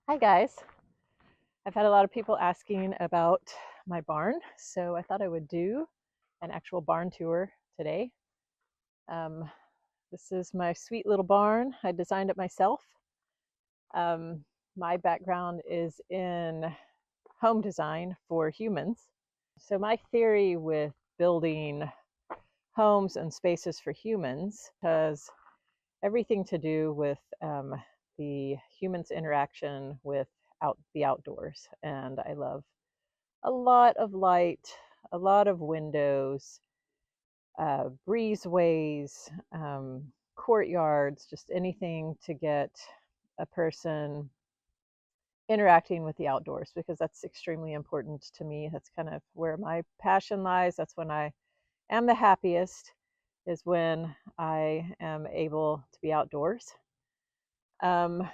Hi guys. I've had a lot of people asking about my barn, so I thought I would do an actual barn tour today. Um, this is my sweet little barn. I designed it myself. Um, my background is in home design for humans. So my theory with building homes and spaces for humans has everything to do with the human's interaction with the outdoors. And I love a lot of light, a lot of windows, breezeways, courtyards, just anything to get a person interacting with the outdoors because that's extremely important to me. That's kind of where my passion lies. That's when I am the happiest, is when I am able to be outdoors. Um,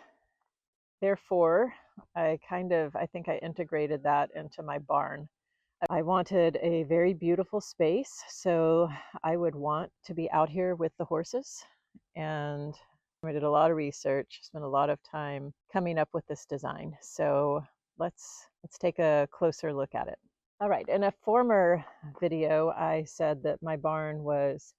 Therefore, I think I integrated that into my barn. I wanted a very beautiful space, so I would want to be out here with the horses. And I did a lot of research, spent a lot of time coming up with this design. So let's take a closer look at it. All right, in a former video, I said that my barn was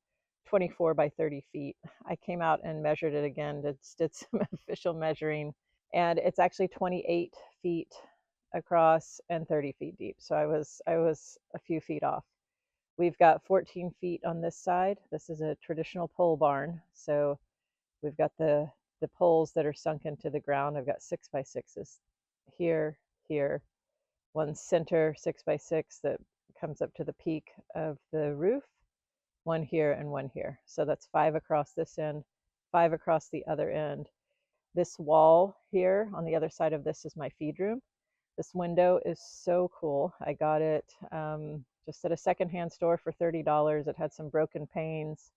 24 by 30 feet. I came out and measured it again, did some official measuring, and it's actually 28 feet across and 30 feet deep. So I was a few feet off. We've got 14 feet on this side. This is a traditional pole barn. So we've got the poles that are sunk into the ground. I've got 6x6s here, here, one center 6x6 that comes up to the peak of the roof, one here and one here. So that's 5 across this end, 5 across the other end. This wall here on the other side of this is my feed room. This window is so cool. I got it just at a secondhand store for $30. It had some broken panes.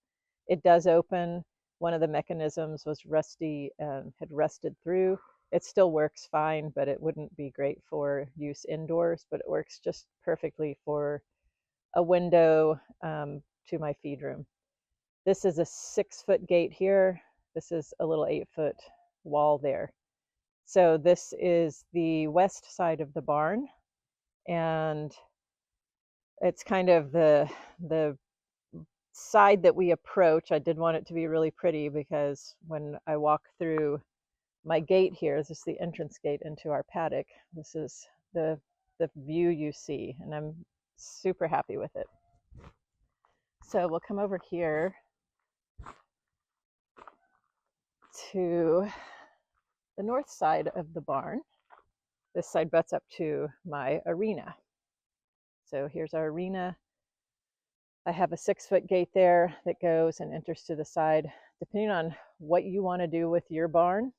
It does open. One of the mechanisms was rusty and had rusted through. It still works fine, but it wouldn't be great for use indoors, but it works just perfectly for a window to my feed room. This is a 6-foot gate here. This is a little 8-foot wall there. So this is the west side of the barn, and it's kind of the side that we approach. I did want it to be really pretty because when I walk through my gate here, this is the entrance gate into our paddock. This is the view you see, and I'm super happy with it. So we'll come over here to the north side of the barn. This side butts up to my arena. So here's our arena. I have a 6-foot gate there that goes and enters to the side. Depending on what you want to do with your barn,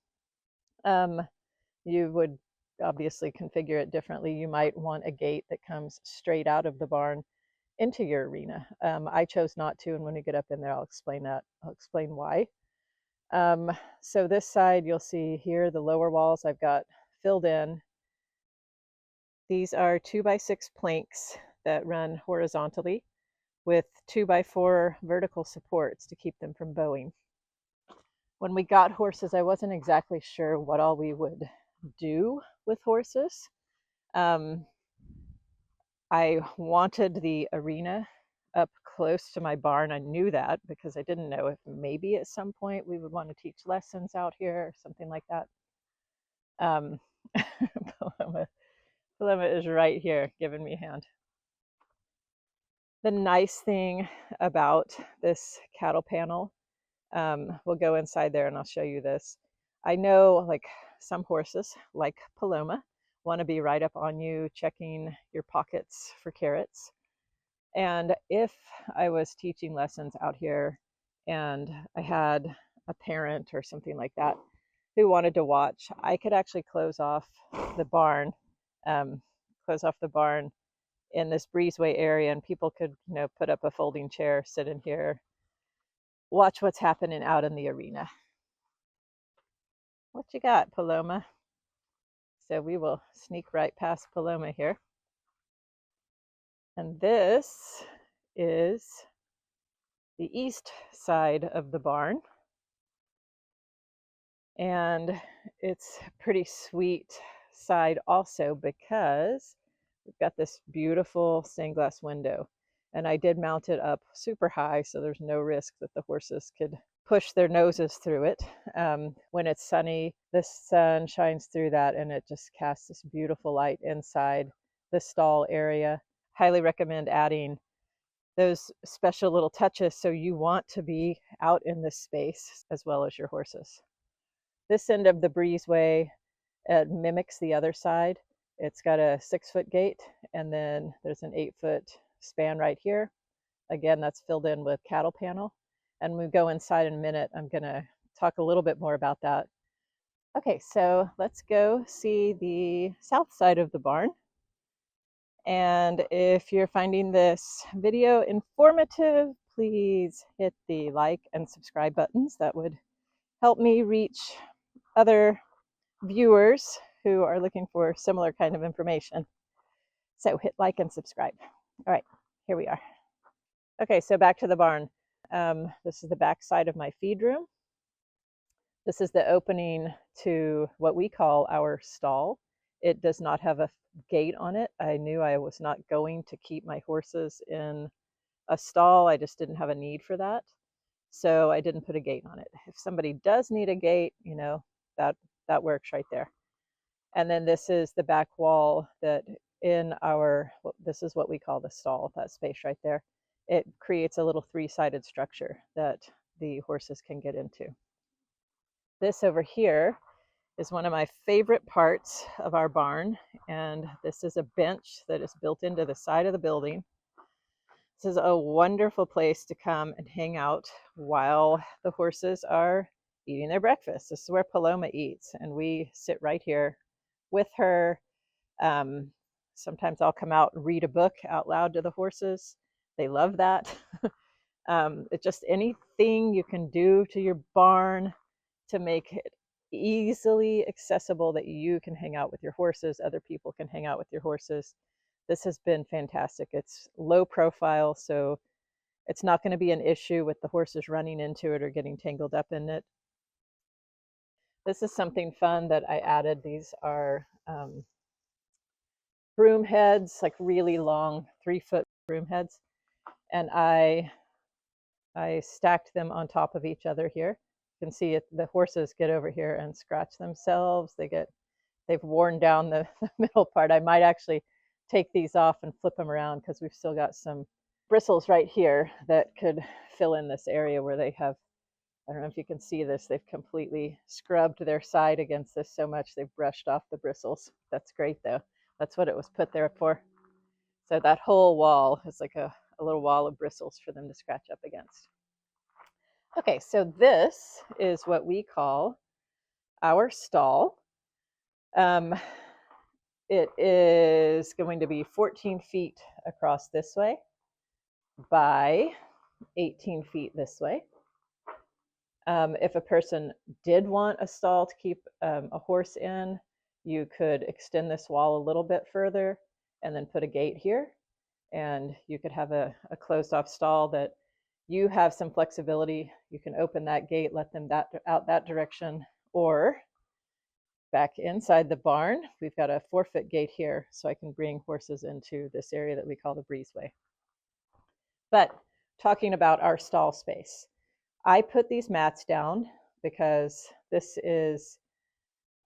you would obviously configure it differently. You might want a gate that comes straight out of the barn into your arena. I chose not to, and when we get up in there, I'll explain that. I'll explain why. So this side, you'll see here the lower walls I've got filled in. These are 2x6 planks that run horizontally with 2x4 vertical supports to keep them from bowing. When we got horses, I wasn't exactly sure what all we would do with horses. I wanted the arena up close to my barn. I knew that because I didn't know if maybe at some point we would want to teach lessons out here or something like that. Paloma is right here giving me a hand. The nice thing about this cattle panel, we'll go inside there and I'll show you this. I know like some horses, like Paloma, want to be right up on you, checking your pockets for carrots. And if I was teaching lessons out here and I had a parent or something like that who wanted to watch, I could actually close off the barn in this breezeway area, and people could, put up a folding chair, sit in here, watch what's happening out in the arena. What you got, Paloma? So we will sneak right past Paloma here. And this is the east side of the barn. And it's a pretty sweet side also because we've got this beautiful stained glass window. And I did mount it up super high, so there's no risk that the horses could push their noses through it. When it's sunny, the sun shines through that and it just casts this beautiful light inside the stall area. Highly recommend adding those special little touches so you want to be out in this space as well as your horses. This end of the breezeway, it mimics the other side. It's got a 6-foot gate, and then there's an 8-foot span right here. Again, that's filled in with cattle panel. And when we go inside in a minute, I'm going to talk a little bit more about that. Okay, so let's go see the south side of the barn. And if you're finding this video informative, please hit the like and subscribe buttons. That would help me reach other viewers who are looking for similar kind of information. So hit like and subscribe. All right, here we are. Okay, so back to the barn. This is the back side of my feed room. This is the opening to what we call our stall. It does not have a gate on it. I knew I was not going to keep my horses in a stall. I just didn't have a need for that. So I didn't put a gate on it. If somebody does need a gate, you know, that works right there. And then this is the back wall that this is what we call the stall, that space right there. It creates a little 3-sided structure that the horses can get into. This over here is one of my favorite parts of our barn, and this is a bench that is built into the side of the building. This is a wonderful place to come and hang out while the horses are eating their breakfast. This is where Paloma eats, and we sit right here with her. Sometimes I'll come out and read a book out loud to the horses. They love that. It's just anything you can do to your barn to make it easily accessible that you can hang out with your horses, other people can hang out with your horses. This has been fantastic. It's low profile, so it's not going to be an issue with the horses running into it or getting tangled up in it. This is something fun that I added. These are broom heads, like really long 3-foot broom heads. And I stacked them on top of each other here. You can see it, the horses get over here and scratch themselves. They've worn down the middle part. I might actually take these off and flip them around because we've still got some bristles right here that could fill in this area where they have, I don't know if you can see this, they've completely scrubbed their side against this so much they've brushed off the bristles. That's great though. That's what it was put there for. So that whole wall is like a little wall of bristles for them to scratch up against. Okay, so this is what we call our stall. It is going to be 14 feet across this way by 18 feet this way. If a person did want a stall to keep a horse in, you could extend this wall a little bit further and then put a gate here, and you could have a closed off stall that you have some flexibility. You can open that gate, let them out that direction, or back inside the barn, we've got a 4-foot gate here, so I can bring horses into this area that we call the breezeway. But talking about our stall space, I put these mats down because this is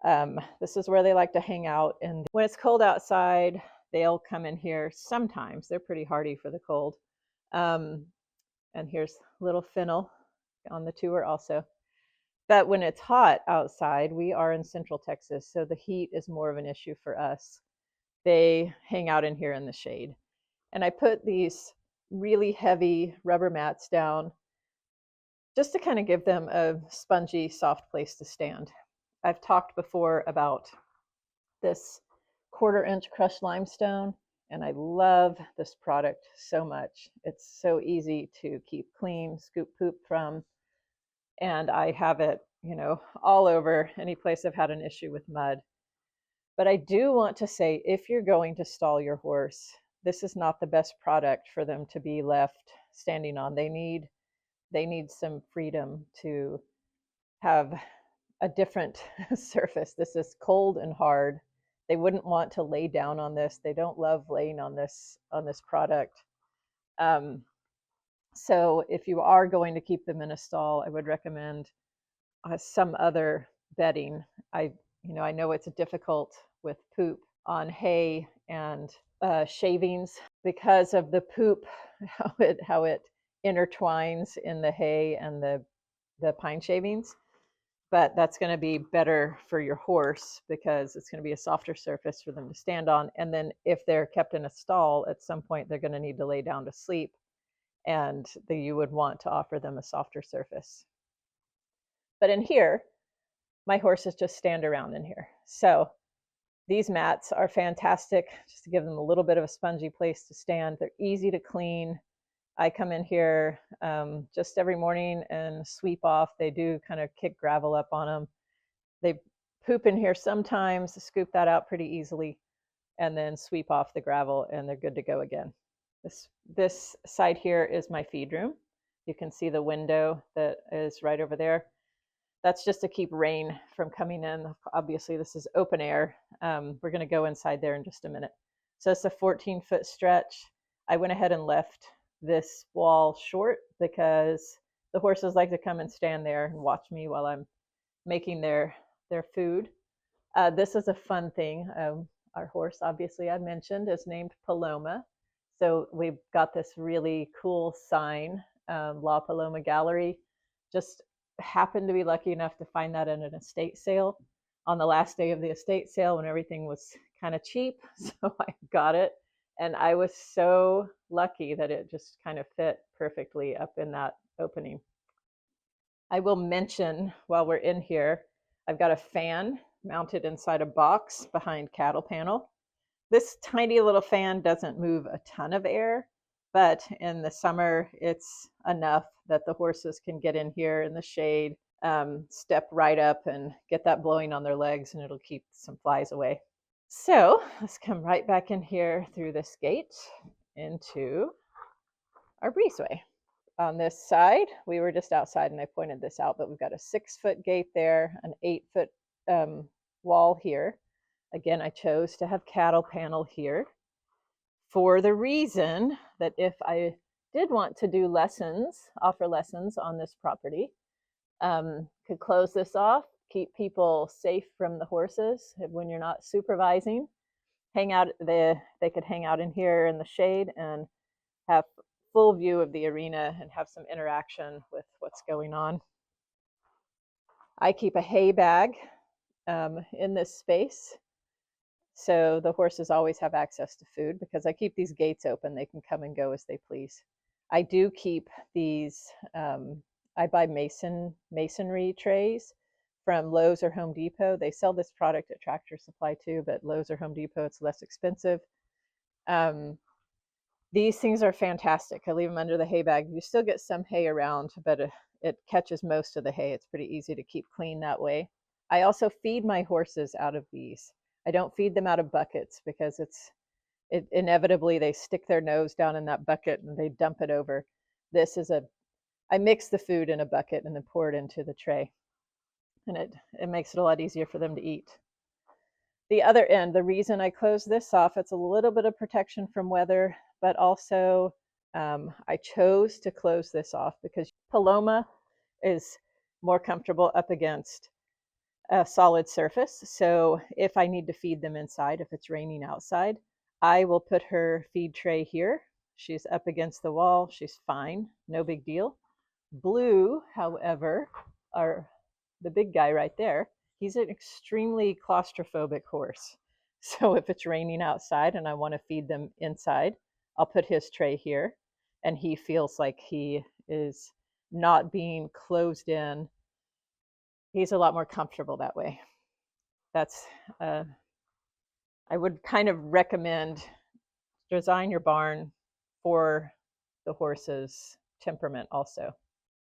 where they like to hang out. And when it's cold outside, they'll come in here sometimes. They're pretty hardy for the cold. And here's little Fennel on the tour also. But when it's hot outside, we are in Central Texas, so the heat is more of an issue for us. They hang out in here in the shade. And I put these really heavy rubber mats down just to kind of give them a spongy, soft place to stand. I've talked before about this 1/4-inch crushed limestone, and I love this product so much. It's so easy to keep clean, scoop poop from, and I have it, you know, all over any place I've had an issue with mud. But I do want to say, if you're going to stall your horse, this is not the best product for them to be left standing on. They need some freedom to have a different surface. This is cold and hard. They wouldn't want to lay down on this. They don't love laying on this product. Um, so if you are going to keep them in a stall, I would recommend some other bedding. I know it's difficult with poop on hay and shavings because of the poop, how it intertwines in the hay and the pine shavings. But that's going to be better for your horse because it's going to be a softer surface for them to stand on. And then if they're kept in a stall, at some point they're going to need to lay down to sleep, and you would want to offer them a softer surface. But in here, my horses just stand around in here. So these mats are fantastic just to give them a little bit of a spongy place to stand. They're easy to clean. I come in here just every morning and sweep off. They do kind of kick gravel up on them. They poop in here sometimes, scoop that out pretty easily, and then sweep off the gravel, and they're good to go again. This side here is my feed room. You can see the window that is right over there. That's just to keep rain from coming in. Obviously, this is open air. We're going to go inside there in just a minute. So it's a 14-foot stretch. I went ahead and left this wall short because the horses like to come and stand there and watch me while I'm making their food. This is a fun thing. Our horse, obviously, I mentioned, is named Paloma. So we've got this really cool sign, La Paloma Gallery. Just happened to be lucky enough to find that in an estate sale on the last day of the estate sale when everything was kind of cheap. So I got it, and I was so lucky that it just kind of fit perfectly up in that opening. I will mention while we're in here, I've got a fan mounted inside a box behind cattle panel. This tiny little fan doesn't move a ton of air, but in the summer, it's enough that the horses can get in here in the shade, step right up and get that blowing on their legs, and it'll keep some flies away. So let's come right back in here through this gate into our breezeway. On this side, we were just outside and I pointed this out, but we've got a 6-foot gate there, an 8-foot wall here. Again, I chose to have cattle panel here for the reason that if I did want to do offer lessons on this property, could close this off, keep people safe from the horses when you're not supervising. They could hang out in here in the shade and have full view of the arena and have some interaction with what's going on. I keep a hay bag in this space, so the horses always have access to food because I keep these gates open. They can come and go as they please. I do keep these, I buy masonry trays from Lowe's or Home Depot. They sell this product at Tractor Supply too, but Lowe's or Home Depot, it's less expensive. These things are fantastic. I leave them under the hay bag. You still get some hay around, but it catches most of the hay. It's pretty easy to keep clean that way. I also feed my horses out of these. I don't feed them out of buckets because inevitably they stick their nose down in that bucket and they dump it over. I mix the food in a bucket and then pour it into the tray. And it makes it a lot easier for them to eat. The other end, the reason I close this off, it's a little bit of protection from weather, but also I chose to close this off because Paloma is more comfortable up against a solid surface. So if I need to feed them inside, if it's raining outside, I will put her feed tray here. She's up against the wall. She's fine. No big deal. Blue, however, the big guy right there, he's an extremely claustrophobic horse. So if it's raining outside and I want to feed them inside, I'll put his tray here, and he feels like he is not being closed in. He's a lot more comfortable that way. I would kind of recommend design your barn for the horse's temperament also.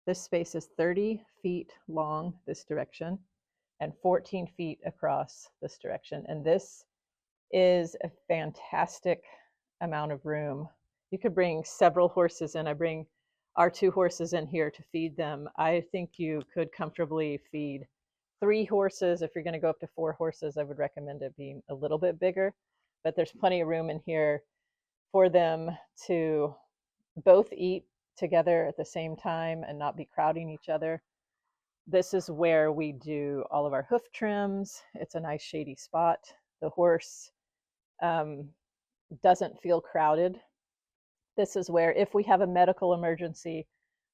This space is 30 feet long this direction and 14 feet across this direction. And this is a fantastic amount of room. You could bring several horses in. I bring our 2 horses in here to feed them. I think you could comfortably feed 3 horses. If you're going to go up to 4 horses, I would recommend it being a little bit bigger, but there's plenty of room in here for them to both eat together at the same time and not be crowding each other. This is where we do all of our hoof trims. It's a nice shady spot. The horse doesn't feel crowded. This is where, if we have a medical emergency,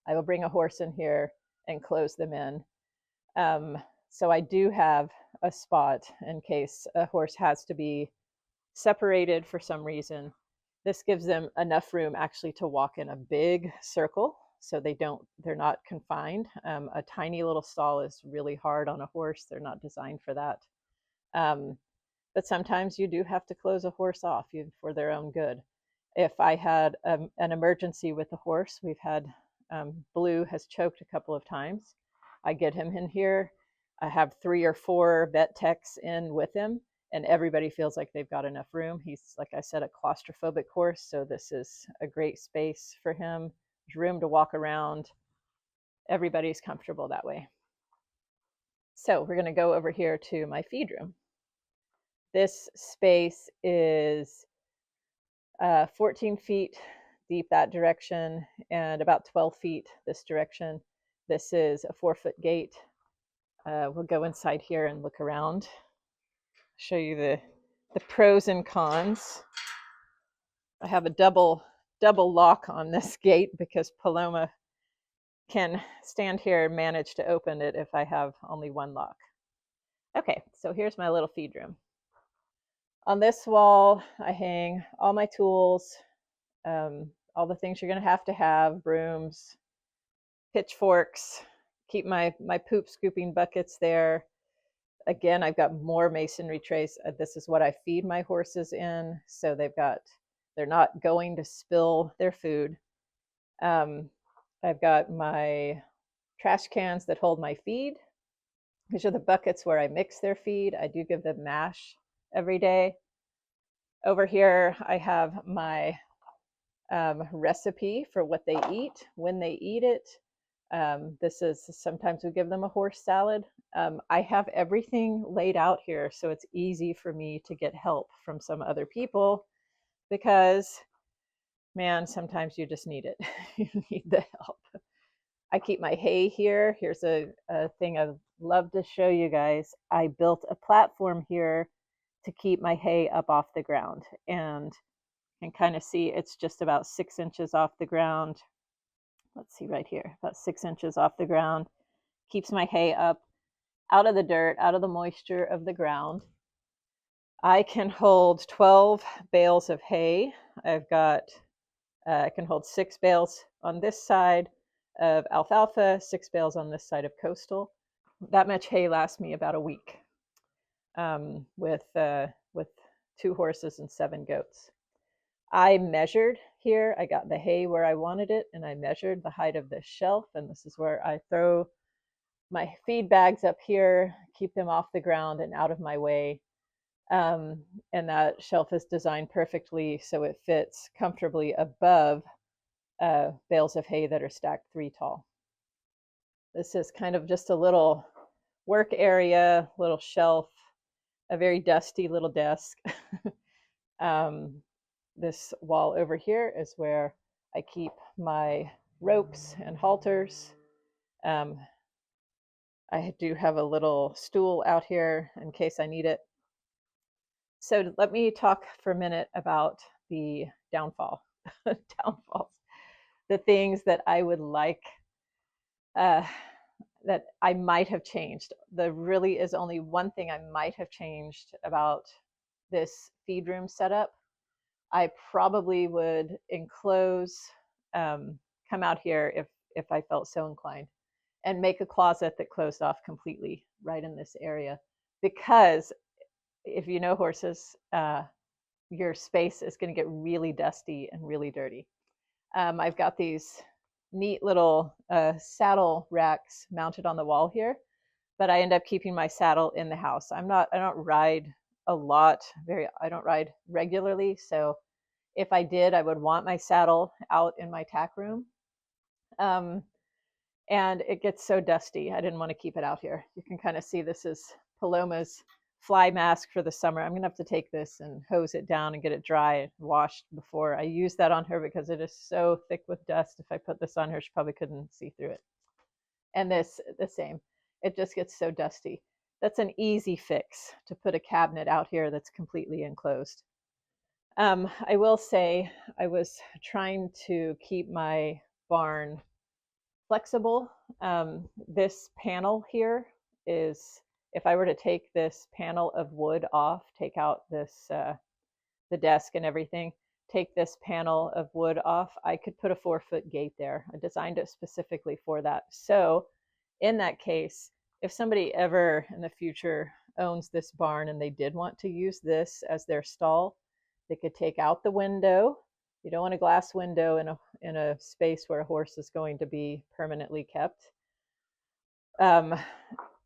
I will bring a horse in here and close them in. So I do have a spot in case a horse has to be separated for some reason. This gives them enough room actually to walk in a big circle, so they're not confined. A tiny little stall is really hard on a horse. They're not designed for that. But sometimes you do have to close a horse off for their own good. If I had an emergency with a horse, we've had Blue has choked a couple of times. I get him in here. I have 3 or 4 vet techs in with him, and everybody feels like they've got enough room. He's, like I said, a claustrophobic horse, so this is a great space for him. There's room to walk around. Everybody's comfortable that way. So we're going to go over here to my feed room. This space is 14 feet deep that direction and about 12 feet this direction. This is a 4-foot gate. We'll go inside here and look around, show you the pros and cons. I have a double lock on this gate because Paloma can stand here and manage to open it if I have only one lock. Okay, so here's my little feed room. On this wall, I hang all my tools, all the things you're going to have, brooms, pitchforks, keep my poop scooping buckets there. Again, I've got more masonry trays. This is what I feed my horses in, so they're not going to spill their food. I've got my trash cans that hold my feed. These are the buckets where I mix their feed. I do give them mash every day. Over here, I have my recipe for what they eat, when they eat it. This is, sometimes we give them a horse salad. I have everything laid out here, so it's easy for me to get help from some other people because, man, sometimes you just need it. You need the help. I keep my hay here. Here's a thing I'd love to show you guys. I built a platform here to keep my hay up off the ground, and you can kind of see it's just about 6 inches off the ground. Let's see right here, about 6 inches off the ground. Keeps my hay up out of the dirt, out of the moisture of the ground. I can hold 12 bales of hay. I can hold 6 bales on this side of alfalfa, 6 bales on this side of coastal. That much hay lasts me about a week with 2 horses and 7 goats. I measured here. I got the hay where I wanted it, and I measured the height of this shelf, and this is where I throw my feed bags up here, keep them off the ground and out of my way. And that shelf is designed perfectly so it fits comfortably above bales of hay that are stacked 3 tall. This is kind of just a little work area, little shelf, a very dusty little desk. This wall over here is where I keep my ropes and halters. I do have a little stool out here in case I need it. So let me talk for a minute about the downfalls, the things that I would like, that I might have changed. There really is only one thing I might have changed about this feed room setup. I probably would enclose, come out here if I felt so inclined, and make a closet that closed off completely right in this area. Because if you know horses, your space is going to get really dusty and really dirty. I've got these neat little saddle racks mounted on the wall here, but I end up keeping my saddle in the house. I don't ride a lot. I don't ride regularly, so if I did, I would want my saddle out in my tack room. and it gets so dusty. I didn't want to keep it out here. You can kind of see this is Paloma's fly mask for the summer. I'm gonna have to take this and hose it down and get it dry and washed before I use that on her, because it is so thick with dust. If I put this on her, she probably couldn't see through it. And this, the same. It just gets so dusty. That's an easy fix, to put a cabinet out here that's completely enclosed. I will say I was trying to keep my barn flexible. This panel here is, if I were to take this panel of wood off, take out this the desk and everything, take this panel of wood off, I could put a 4-foot gate there. I designed it specifically for that. So in that case, if somebody ever in the future owns this barn and they did want to use this as their stall, they could take out the window. You don't want a glass window in a space where a horse is going to be permanently kept.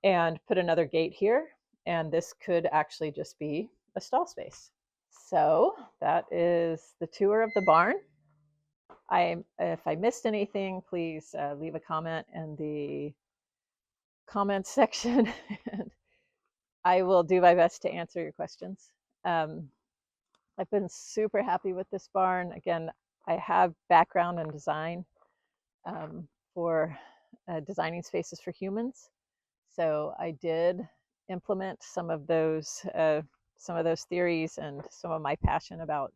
And put another gate here, and this could actually just be a stall space. So that is the tour of the barn. If I missed anything, please leave a comment in the comments section, and I will do my best to answer your questions. I've been super happy with this barn. Again, I have background in design for designing spaces for humans. So I did implement some of those theories and some of my passion about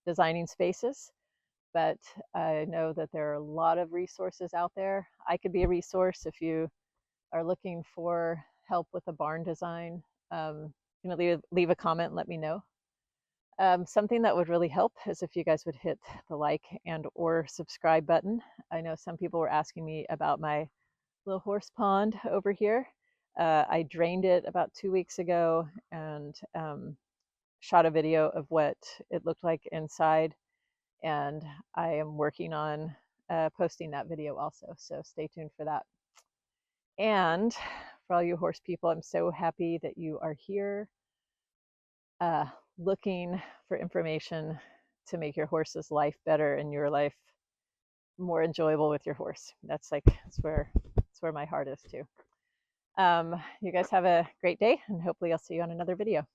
designing spaces. But I know that there are a lot of resources out there. I could be a resource if you are looking for help with a barn design. Leave a comment and let me know. Something that would really help is if you guys would hit the like and or subscribe button. I know some people were asking me about my little horse pond over here. I drained it about 2 weeks ago and shot a video of what it looked like inside, and I am working on posting that video also, so stay tuned for that. And for all you horse people, I'm so happy that you are here looking for information to make your horse's life better and your life more enjoyable with your horse. That's where my heart is too. You guys have a great day, and hopefully I'll see you on another video.